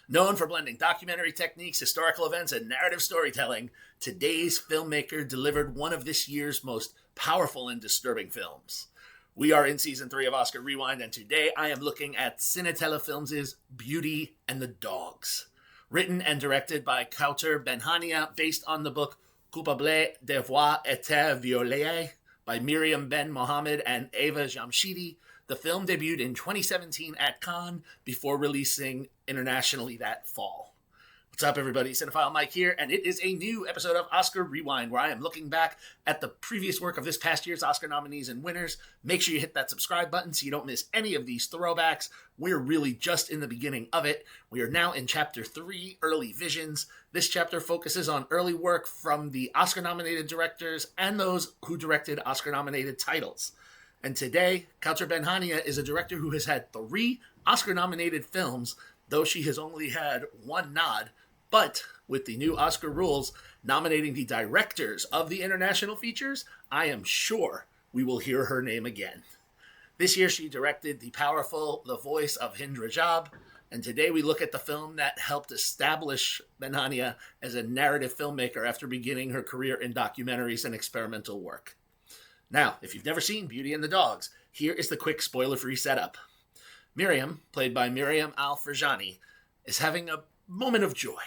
Known for blending documentary techniques, historical events, and narrative storytelling, today's filmmaker delivered one of this year's most powerful and disturbing films. We are in season 3 of Oscar Rewind, and today I am looking at Cinephile Films' Beauty and the Dogs. Written and directed by Kaouther Ben Hania, based on the book Coupable Devoir Été Violée by Mariam Ben Mohammed and Eva Jamshidi, the film debuted in 2017 at Cannes before releasing internationally that fall. What's up, everybody? Cinephile Mike here, and it is a new episode of Oscar Rewind, where I am looking back at the previous work of this past year's Oscar nominees and winners. Make sure you hit that subscribe button so you don't miss any of these throwbacks. We're really just in the beginning of it. We are now in Chapter 3, Early Visions. This chapter focuses on early work from the Oscar-nominated directors and those who directed Oscar-nominated titles. And today, Kaouther Ben Hania is a director who has had 3 Oscar-nominated films, though she has only had 1 nod. But with the new Oscar rules nominating the directors of the international features, I am sure we will hear her name again. This year, she directed the powerful The Voice of Hind Rajab, and today we look at the film that helped establish Ben Hania as a narrative filmmaker after beginning her career in documentaries and experimental work. Now, if you've never seen Beauty and the Dogs, here is the quick spoiler-free setup. Miriam, played by Mariam Al Ferjani, is having a moment of joy.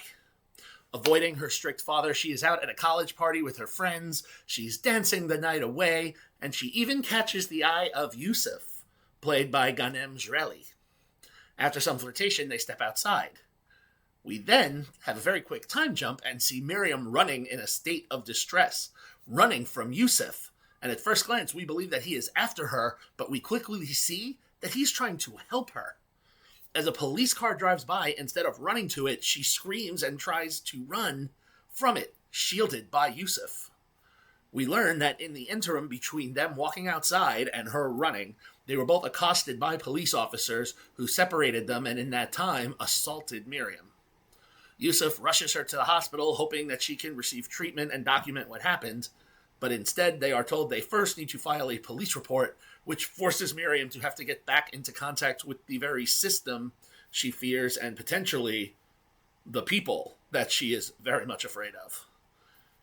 Avoiding her strict father, she is out at a college party with her friends, she's dancing the night away, and she even catches the eye of Yusuf, played by Ghanem Jreli. After some flirtation, they step outside. We then have a very quick time jump and see Miriam running in a state of distress, running from Yusuf. And at first glance, we believe that he is after her, but we quickly see that he's trying to help her. As a police car drives by, instead of running to it, she screams and tries to run from it, shielded by Yusuf. We learn that in the interim between them walking outside and her running, they were both accosted by police officers who separated them and in that time assaulted Miriam. Yusuf rushes her to the hospital, hoping that she can receive treatment and document what happened, but instead they are told they first need to file a police report, which forces Miriam to have to get back into contact with the very system she fears and potentially the people that she is very much afraid of.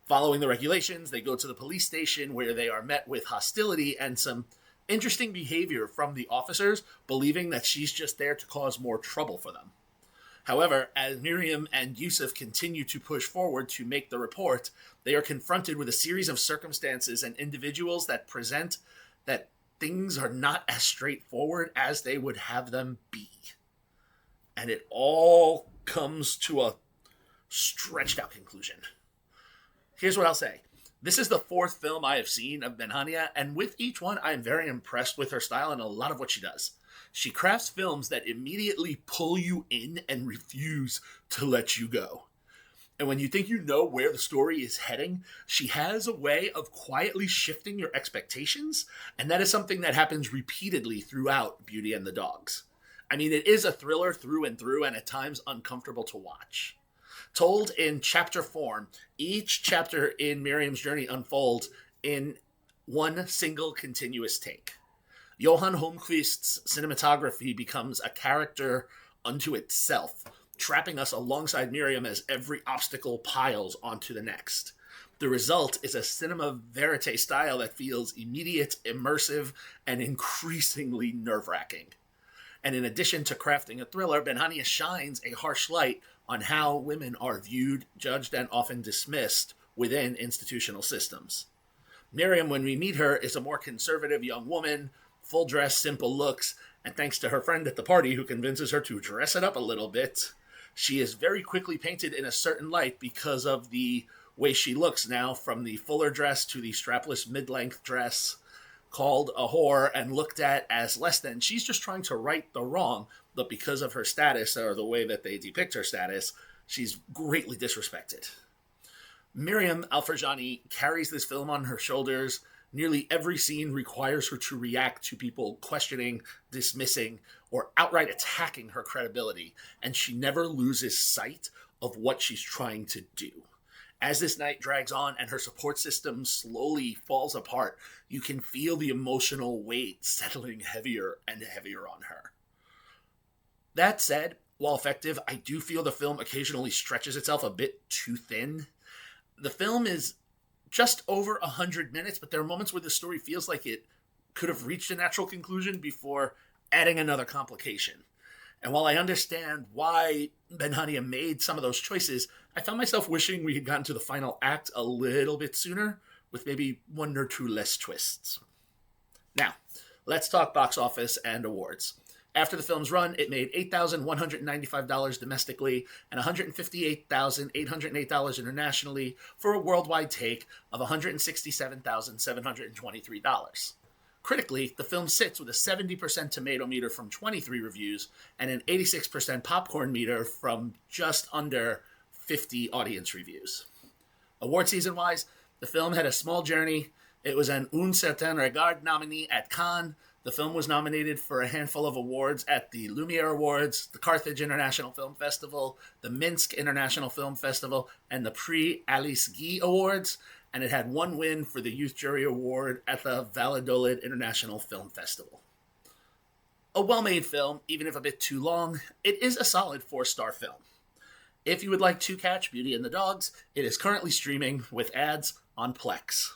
Following the regulations, they go to the police station where they are met with hostility and some interesting behavior from the officers, believing that she's just there to cause more trouble for them. However, as Miriam and Yusuf continue to push forward to make the report, they are confronted with a series of circumstances and individuals that present that things are not as straightforward as they would have them be. And it all comes to a stretched out conclusion. Here's what I'll say. This is the 4th film I have seen of Ben Hania, and with each one, I am very impressed with her style and a lot of what she does. She crafts films that immediately pull you in and refuse to let you go. And when you think you know where the story is heading, she has a way of quietly shifting your expectations, and that is something that happens repeatedly throughout Beauty and the Dogs. I mean, it is a thriller through and through, and at times uncomfortable to watch. Told in chapter form, each chapter in Miriam's journey unfolds in one single continuous take. Johan Holmqvist's cinematography becomes a character unto itself, trapping us alongside Miriam as every obstacle piles onto the next. The result is a cinema verite style that feels immediate, immersive, and increasingly nerve-wracking. And in addition to crafting a thriller, Ben Hania shines a harsh light on how women are viewed, judged, and often dismissed within institutional systems. Miriam, when we meet her, is a more conservative young woman, full dress, simple looks, and thanks to her friend at the party who convinces her to dress it up a little bit, she is very quickly painted in a certain light because of the way she looks now, from the fuller dress to the strapless mid-length dress, called a whore and looked at as less than. She's just trying to right the wrong, but because of her status, or the way that they depict her status, she's greatly disrespected. Mariam Al Ferjani carries this film on her shoulders. Nearly every scene requires her to react to people questioning, dismissing, or outright attacking her credibility, and she never loses sight of what she's trying to do. As this night drags on and her support system slowly falls apart, you can feel the emotional weight settling heavier and heavier on her. That said, while effective, I do feel the film occasionally stretches itself a bit too thin. The film is just over 100 minutes, but there are moments where the story feels like it could have reached a natural conclusion before adding another complication. And while I understand why Ben Hania made some of those choices, I found myself wishing we had gotten to the final act a little bit sooner, with maybe one or two less twists. Now, let's talk box office and awards. After the film's run, it made $8,195 domestically and $158,808 internationally, for a worldwide take of $167,723. Critically, the film sits with a 70% tomato meter from 23 reviews and an 86% popcorn meter from just under 50 audience reviews. Award season-wise, the film had a small journey. It was an Un Certain Regard nominee at Cannes. The film was nominated for a handful of awards at the Lumiere Awards, the Carthage International Film Festival, the Minsk International Film Festival, and the Prix Alice Guy Awards, and it had one win for the Youth Jury Award at the Valladolid International Film Festival. A well-made film, even if a bit too long, it is a solid 4-star film. If you would like to catch Beauty and the Dogs, it is currently streaming with ads on Plex.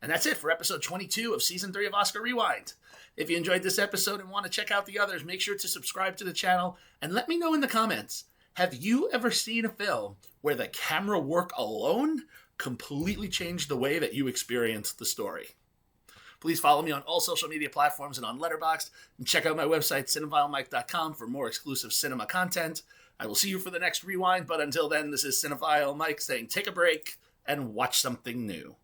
And that's it for episode 22 of season 3 of Oscar Rewind. If you enjoyed this episode and want to check out the others, make sure to subscribe to the channel and let me know in the comments, have you ever seen a film where the camera work alone completely changed the way that you experienced the story? Please follow me on all social media platforms and on Letterboxd, and check out my website, cinephilemike.com, for more exclusive cinema content. I will see you for the next Rewind, but until then, this is Cinephile Mike saying take a break and watch something new.